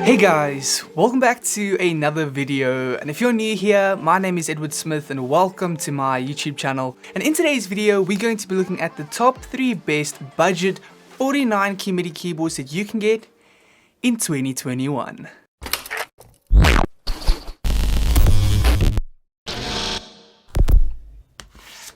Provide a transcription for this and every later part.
Hey guys, welcome back to another video, and if you're new here, my name is Edward Smith and welcome to my YouTube channel. And in today's video, we're going to be looking at the top 3 best budget 49 Key Midi keyboards that you can get in 2021.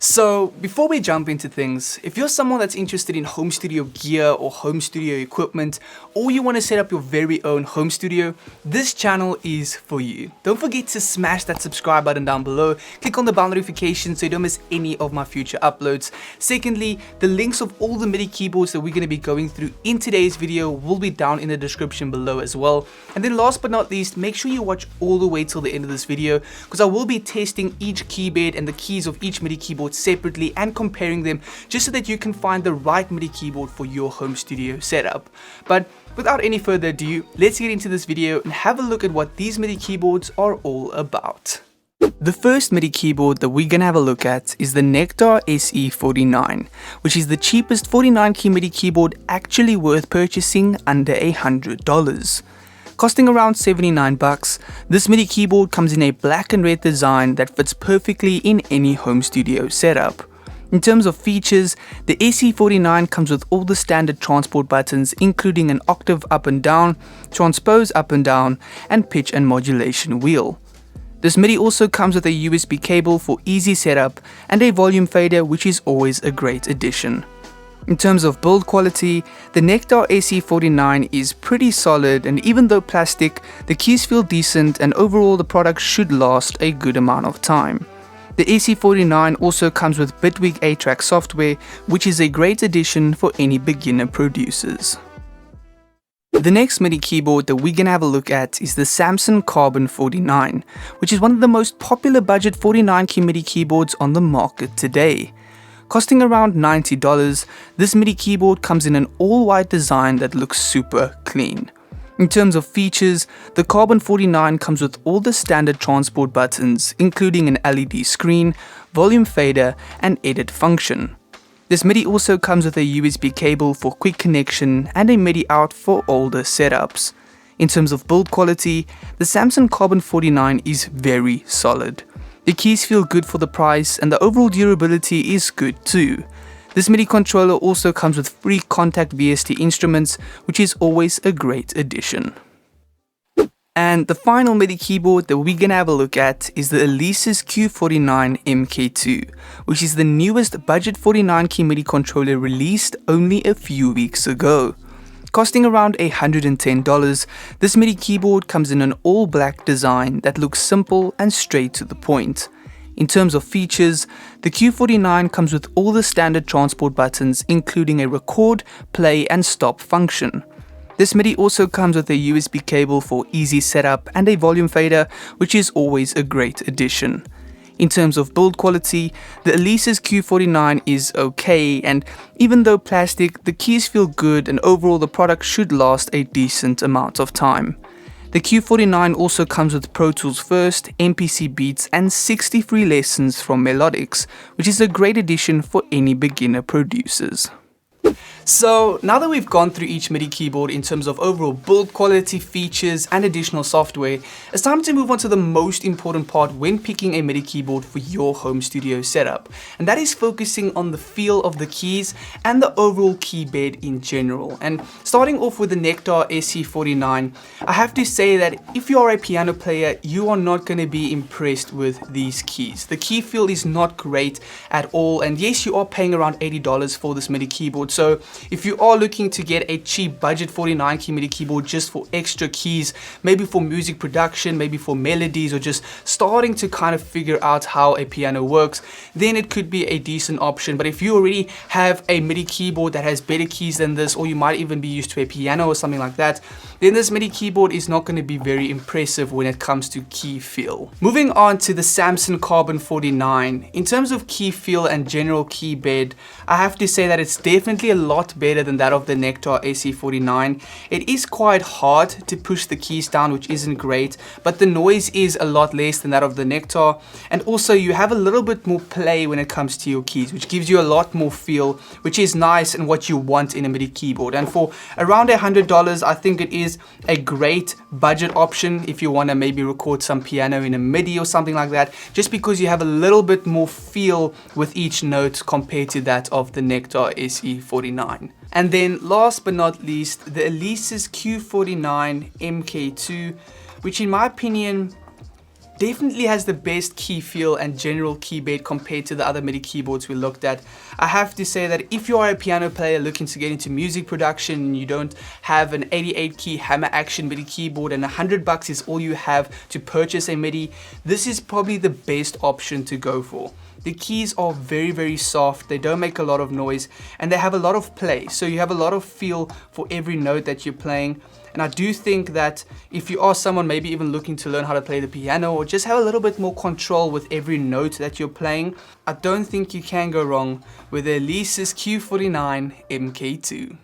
So before we jump into things, if you're someone that's interested in home studio gear or home studio equipment, or you want to set up your very own home studio, this channel is for you. Don't forget to smash that subscribe button down below, click on the bell notification so you don't miss any of my future uploads. Secondly, the links of all the MIDI keyboards that we're going to be going through in today's video will be down in the description below as well. And then last but not least, make sure you watch all the way till the end of this video, because I will be testing each keybed and the keys of each MIDI keyboard separately and comparing them just so that you can find the right MIDI keyboard for your home studio setup. But without any further ado, let's get into this video and have a look at what these MIDI keyboards are all about. The first MIDI keyboard that we're gonna have a look at is the Nektar SE49, which is the cheapest 49 key MIDI keyboard actually worth purchasing under $100. Costing around 79 bucks, this MIDI keyboard comes in a black and red design that fits perfectly in any home studio setup. In terms of features, the SE49 comes with all the standard transport buttons, including an octave up and down, transpose up and down, and pitch and modulation wheel. This MIDI also comes with a USB cable for easy setup and a volume fader, which is always a great addition. In terms of build quality, the Nektar SE49 is pretty solid, and even though plastic, the keys feel decent and overall the product should last a good amount of time. The SE49 also comes with Bitwig 8-track software, which is a great addition for any beginner producers. The next MIDI keyboard that we're gonna have a look at is the Samson Carbon 49, which is one of the most popular budget 49 key MIDI keyboards on the market today. Costing around $90, this MIDI keyboard comes in an all-white design that looks super clean. In terms of features, the Carbon 49 comes with all the standard transport buttons, including an LED screen, volume fader, and edit function. This MIDI also comes with a USB cable for quick connection and a MIDI out for older setups. In terms of build quality, the Samson Carbon 49 is very solid. The keys feel good for the price and the overall durability is good too. This MIDI controller also comes with free contact VST instruments, which is always a great addition. And the final MIDI keyboard that we're gonna have a look at is the Alesis Q49 MKII, which is the newest budget 49 key MIDI controller released only a few weeks ago. Costing around $110, this MIDI keyboard comes in an all-black design that looks simple and straight to the point. In terms of features, the Q49 comes with all the standard transport buttons, including a record, play, and stop function. This MIDI also comes with a USB cable for easy setup and a volume fader, which is always a great addition. In terms of build quality, the Alesis Q49 is okay, and even though plastic, the keys feel good and overall the product should last a decent amount of time. The Q49 also comes with Pro Tools First, MPC Beats, and 60 free lessons from Melodics, which is a great addition for any beginner producers. So now that we've gone through each MIDI keyboard in terms of overall build quality, features, and additional software, it's time to move on to the most important part when picking a MIDI keyboard for your home studio setup, and that is focusing on the feel of the keys and the overall key bed in general. And starting off with the Nektar SE49, I have to say that if you are a piano player, you are not going to be impressed with these keys. The key feel is not great at all, and yes, you are paying around $80 for this MIDI keyboard, so if you are looking to get a cheap budget 49 key MIDI keyboard just for extra keys, maybe for music production, maybe for melodies, or just starting to kind of figure out how a piano works, then it could be a decent option. But if you already have a MIDI keyboard that has better keys than this, or you might even be used to a piano or something like that, then this MIDI keyboard is not going to be very impressive when it comes to key feel. Moving on to the Samson Carbon 49. In terms of key feel and general key bed, I have to say that it's definitely a lot lot better than that of the Nektar SE49. It is quite hard to push the keys down, which isn't great, but the noise is a lot less than that of the Nektar, and also you have a little bit more play when it comes to your keys, which gives you a lot more feel, which is nice and what you want in a MIDI keyboard. And for around $100, I think it is a great budget option if you want to maybe record some piano in a MIDI or something like that, just because you have a little bit more feel with each note compared to that of the Nektar SE49. And then last but not least, the Alesis Q49 MKII, which in my opinion definitely has the best key feel and general key bed compared to the other MIDI keyboards we looked at. I have to say that if you are a piano player looking to get into music production and you don't have an 88 key hammer action MIDI keyboard and $100 is all you have to purchase a MIDI, this is probably the best option to go for. The keys are very soft, they don't make a lot of noise, and they have a lot of play, so you have a lot of feel for every note that you're playing. And I do think that if you are someone maybe even looking to learn how to play the piano or just have a little bit more control with every note that you're playing, I don't think you can go wrong with the Alesis Q49 MKII.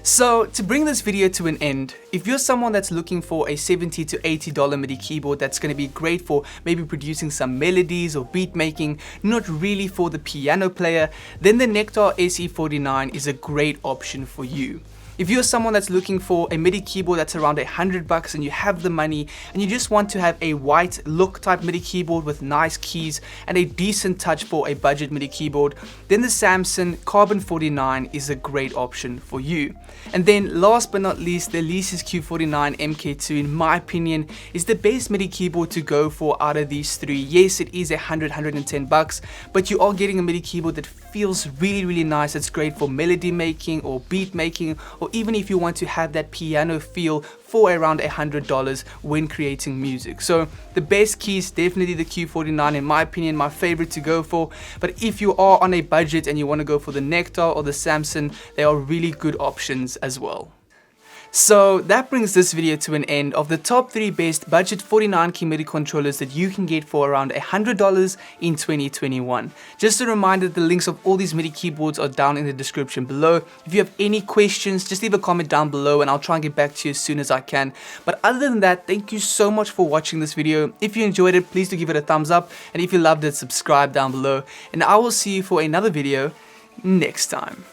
So to bring this video to an end, if you're someone that's looking for a $70 to $80 MIDI keyboard that's going to be great for maybe producing some melodies or beat making, not really for the piano player, then the Nektar SE49 is a great option for you. If you're someone that's looking for a MIDI keyboard that's around $100 and you have the money and you just want to have a white look type MIDI keyboard with nice keys and a decent touch for a budget MIDI keyboard, then the Samson Carbon 49 is a great option for you. And then last but not least, the Alesis Q49 MKII, in my opinion, is the best MIDI keyboard to go for out of these three. Yes, it is $110, but you are getting a MIDI keyboard that feels really nice. It's great for melody making or beat making, or even if you want to have that piano feel for around $100 when creating music. So the best key is definitely the Q49, in my opinion, my favorite to go for. But if you are on a budget and you want to go for the Nektar or the Samson, they are really good options as well. So that brings this video to an end of the top 3 best budget 49 key MIDI controllers that you can get for around $100 in 2021. Just a reminder, the links of all these MIDI keyboards are down in the description below. If you have any questions, just leave a comment down below and I'll try and get back to you as soon as I can. But other than that, thank you so much for watching this video. If you enjoyed it, please do give it a thumbs up, and if you loved it, subscribe down below, and I will see you for another video next time.